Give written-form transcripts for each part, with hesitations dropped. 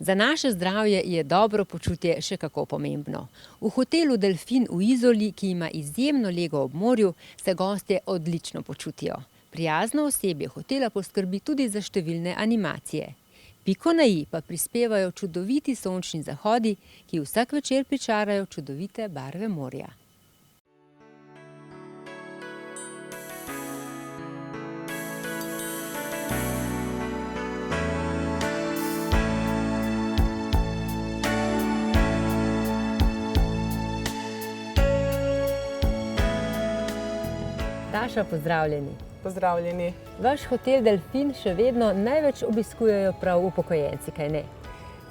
Za naše zdravje je dobro počutje še kako pomembno. V hotelu Delfin v Izoli, ki ima izjemno lego ob morju, se gostje odlično počutijo. Prijazno osebje hotela poskrbi tudi za številne animacije. Piko na i pa prispevajo čudoviti sončni zahodi, ki vsak večer pričarajo čudovite barve morja. Daša, pozdravljeni. Pozdravljeni. Vaš hotel Delfin še vedno največ obiskujejo prav upokojenci, kaj ne?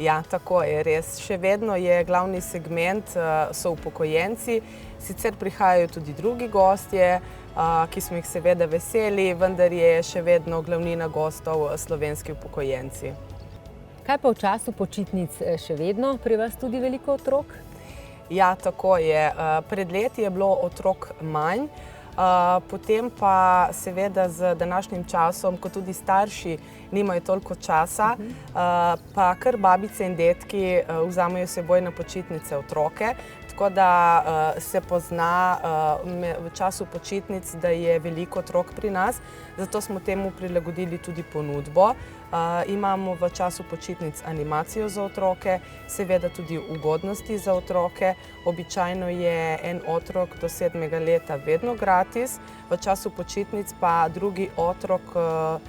Ja, tako je res. Še vedno je glavni segment so upokojenci. Sicer prihajajo tudi drugi gostje, ki smo jih seveda veseli, vendar je še vedno glavnina gostov slovenski upokojenci. Kaj pa v času počitnic še vedno pri vas tudi veliko otrok? Ja, tako je. Pred leti je bilo otrok manj. Potem pa seveda z današnjim časom, ko tudi starši nimajo toliko časa, pa kar babice in detki vzamejo s seboj na počitnice otroke. Tako da se pozna v času počitnic, da je veliko otrok pri nas, zato smo temu prilagodili tudi ponudbo. Imamo v času počitnic animacijo za otroke, seveda tudi ugodnosti za otroke. Običajno je en otrok do 7. leta vedno gratis, v času počitnic pa drugi otrok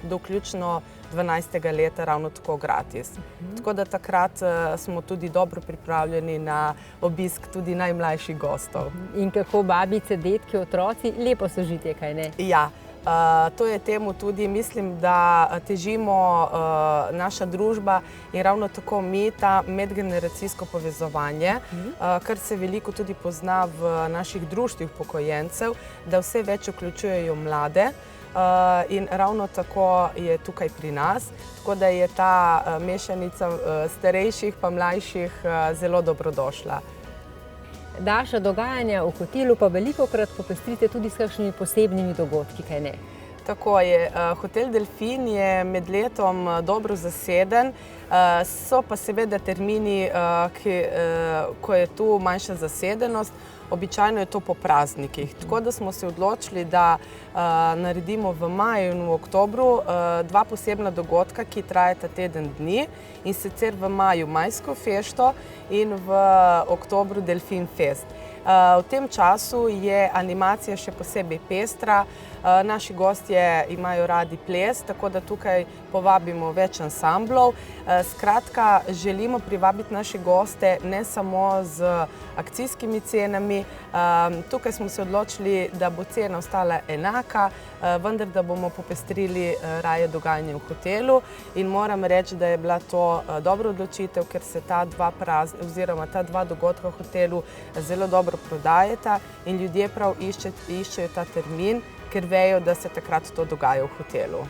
do vključno 12. leta ravno tako gratis. Tako da takrat smo tudi dobro pripravljeni na obisk tudi najmlajših gostov. In kako babice, detki, otroci lepo sožitje, kaj ne? Ja. To je temu tudi, mislim, da težimo naša družba in ravno tako mi ta medgeneracijsko povezovanje, kar se veliko tudi pozna v naših društvih upokojencev, da vse več vključujejo mlade in ravno tako je tukaj pri nas, tako da je ta mešanica starejših pa mlajših zelo dobrodošla. Daša, dogajanja v hotelu pa velikokrat popestrite tudi s kakšnimi posebnimi dogodki, kaj ne? Tako je. Hotel Delfin je med letom dobro zaseden, so pa seveda termini, ko je tu manjša zasedenost. Običajno je to po praznikih. Tako da smo se odločili, da naredimo v maju in v oktobru dva posebna dogodka, ki trajata teden dni, in sicer v maju Majsko fešto in v oktobru Delfin Fest. V tem času je animacija še posebej pestra. Naši gostje imajo radi ples, tako da tukaj povabimo več ansamblov. Skratka, želimo privabiti naše goste ne samo z akcijskimi cenami. Tukaj smo se odločili, da bo cena ostala enaka, vendar da bomo popestrili raje dogajanje v hotelu. In moram reči, da je bila to dobra odločitev, ker se ta dva dogodka v hotelu zelo dobro prodajata in ljudje prav iščejo ta termin, ker vejo, da se takrat to dogaja v hotelu.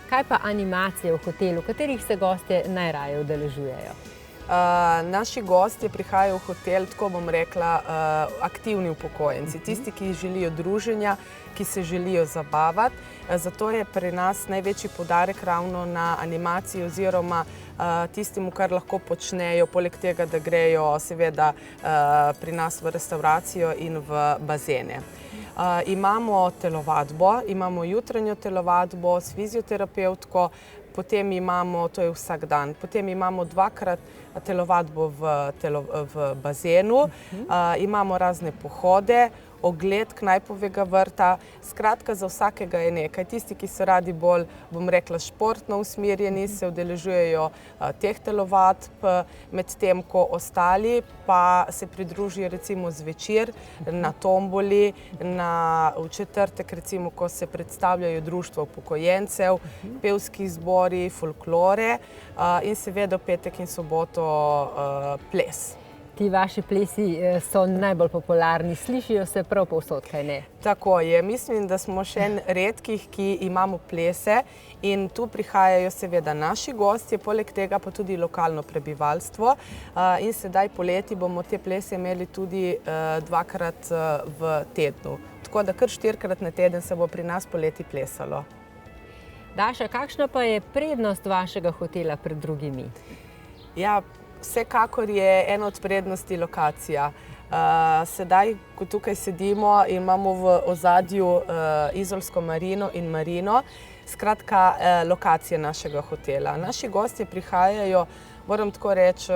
Kaj pa animacije v hotelu, katerih se gostje najraje udeležujejo? Naši gostje prihajajo v hotel, tako bom rekla, aktivni upokojenci, tisti, ki želijo druženja, ki se želijo zabavati. Zato je pri nas največji poudarek ravno na animaciji oziroma tistemu, kar lahko počnejo, poleg tega, da grejo seveda pri nas v restavracijo in v bazene. Imamo telovadbo, imamo jutranjo telovadbo s fizioterapevtko, potem imamo, to je vsak dan, potem imamo dvakrat telovadbo v bazenu, imamo razne pohode, ogled Knajpovega vrta. Skratka, za vsakega je nekaj. Tisti, ki so radi bolj, bom rekla, športno usmerjeni, se udeležujejo teh telovadb, medtem ko ostali pa se pridružijo recimo zvečer na tomboli, v četrtek recimo, ko se predstavljajo društva upokojencev, pevski zbori, folklore in seveda v petek in soboto ples. Ti vaši plesi so najbolj popularni, slišijo se prav povsod, kaj ne? Tako je. Mislim, da smo še en redkih, ki imamo plese in tu prihajajo seveda naši gostje, poleg tega pa tudi lokalno prebivalstvo. In sedaj poleti bomo te plese imeli tudi dvakrat v tednu. Tako da kar 4-krat na teden se bo pri nas poleti plesalo. Daša, kakšna pa je prednost vašega hotela pred drugimi? Ja, vsekakor je ena od prednosti lokacija. Sedaj, ko tukaj sedimo, imamo v ozadju Izolsko marino in marino, skratka lokacija našega hotela. Naši gostje prihajajo, moram tako reči,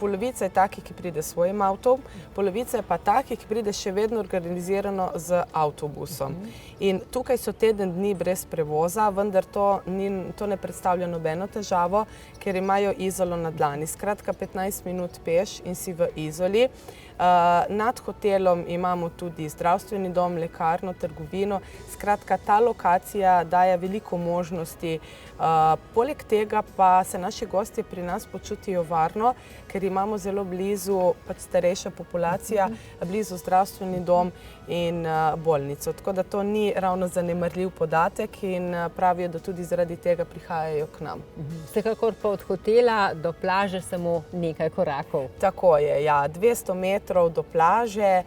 polovica je takih, ki pride s svojim avtom, polovica je pa takih, ki pride še vedno organizirano z avtobusom. In tukaj so teden dni brez prevoza, vendar to ne predstavlja nobeno težavo, ker imajo Izolo na dlani. Skratka, 15 minut peš in si v Izoli. Nad hotelom imamo tudi zdravstveni dom, lekarno, trgovino. Skratka, ta lokacija daje veliko možnosti. Poleg tega pa se naši gostje pri nas počutijo varno, ker imamo zelo blizu starejša populacija, blizu zdravstveni dom in bolnico. Tako da to ni ravno zanemarljiv podatek in pravijo, da tudi zaradi tega prihajajo k nam. Vsekakor pa od hotela do plaže samo nekaj korakov. Tako je, ja, 200 metrov do plaže,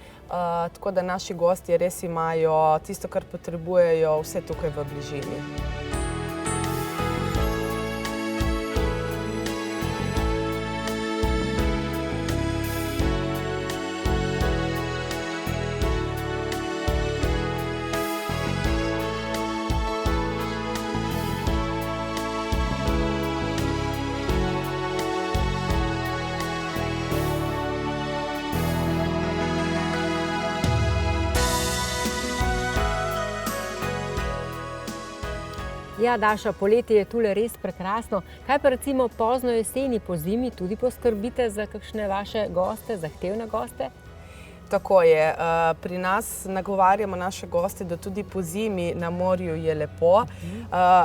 tako da naši gostje res imajo tisto, kar potrebujejo, vse tukaj v bližini. Ja, Daša, poletje je tule res prekrasno. Kaj pa recimo pozno jeseni, po zimi tudi poskrbite za kakšne vaše goste, zahtevne goste? Tako je. Pri nas nagovarjamo naše goste, da tudi po zimi na morju je lepo.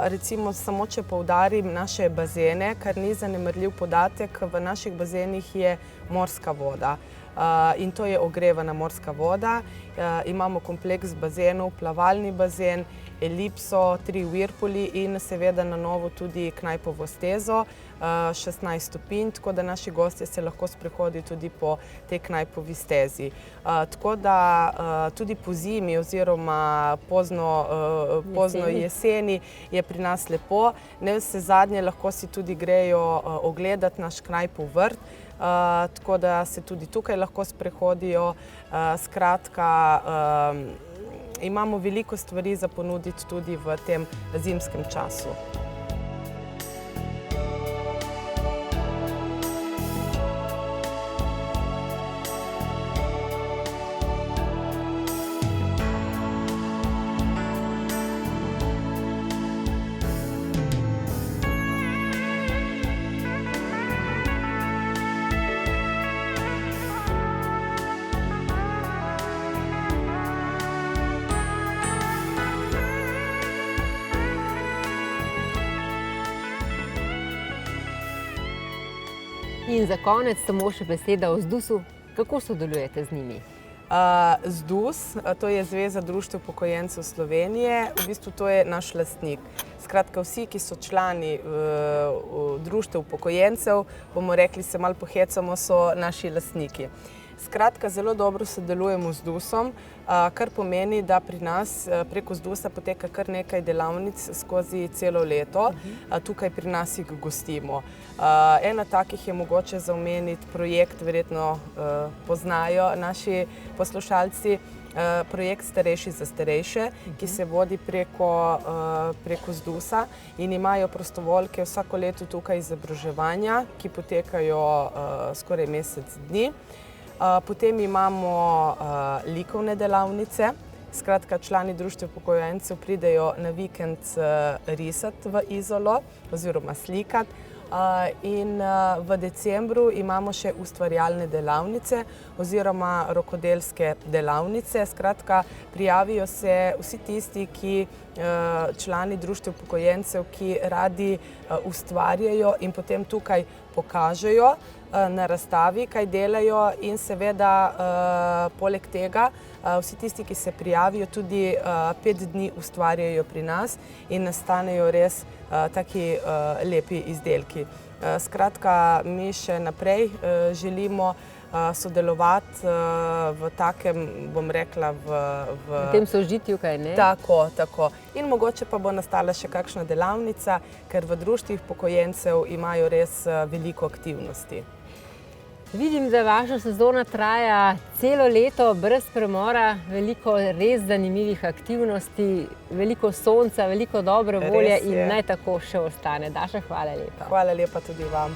Recimo, samo če poudarim naše bazene, kar ni zanemarljiv podatek, v naših bazenih je morska voda. In to je ogrevana morska voda. Imamo kompleks bazenov, plavalni bazen, elipso, 3 whirlpooli in seveda na novo tudi knajpovo stezo, 16 stopinj, tako da naši gostje se lahko sprehodijo tudi po tej knajpovi stezi. Tako da tudi po zimi oziroma pozno jeseni je pri nas lepo. Navsezadnje lahko si tudi grejo ogledati naš knajpov vrt, tako da se tudi tukaj lahko sprehodijo. Skratka, imamo veliko stvari za ponuditi tudi v tem zimskem času. In za konec samo še beseda o ZDUS-u. Kako sodelujete z njimi? ZDUS, to je Zveza društev upokojencev Slovenije, v bistvu to je naš lastnik. Skratka, vsi, ki so člani društev upokojencev, bomo rekli, se malo pohecamo, so naši lastniki. Skratka, zelo dobro sodelujemo z ZDUS-om, kar pomeni, da pri nas preko ZDUS-a poteka kar nekaj delavnic skozi celo leto. Tukaj pri nas jih gostimo. Ena takih je mogoče za omeniti projekt, verjetno poznajo naši poslušalci, projekt Starejši za starejše, ki se vodi preko ZDUS-a in imajo prostovoljke vsako leto tukaj izobraževanja, ki potekajo skoraj mesec dni. Potem imamo likovne delavnice. Skratka, člani društev upokojencev pridejo na vikend risati v Izolo oziroma slikati. In v decembru imamo še ustvarjalne delavnice oziroma rokodelske delavnice. Skratka, prijavijo se vsi tisti, člani društev upokojencev, ki radi ustvarjajo in potem tukaj pokažejo na razstavi, kaj delajo in seveda poleg tega vsi tisti, ki se prijavijo, tudi 5 dni ustvarjajo pri nas in nastanejo res taki lepi izdelki. Skratka, mi še naprej želimo sodelovati v takem, bom rekla, V tem sožitju, kaj ne? Tako, tako. In mogoče pa bo nastala še kakšna delavnica, ker v društvih upokojencev imajo res veliko aktivnosti. Vidim, da vaša sezona traja celo leto, brez premora, veliko res zanimivih aktivnosti, veliko sonca, veliko dobre volje in naj tako še ostane. Daša, hvala lepa. Hvala lepa tudi vam.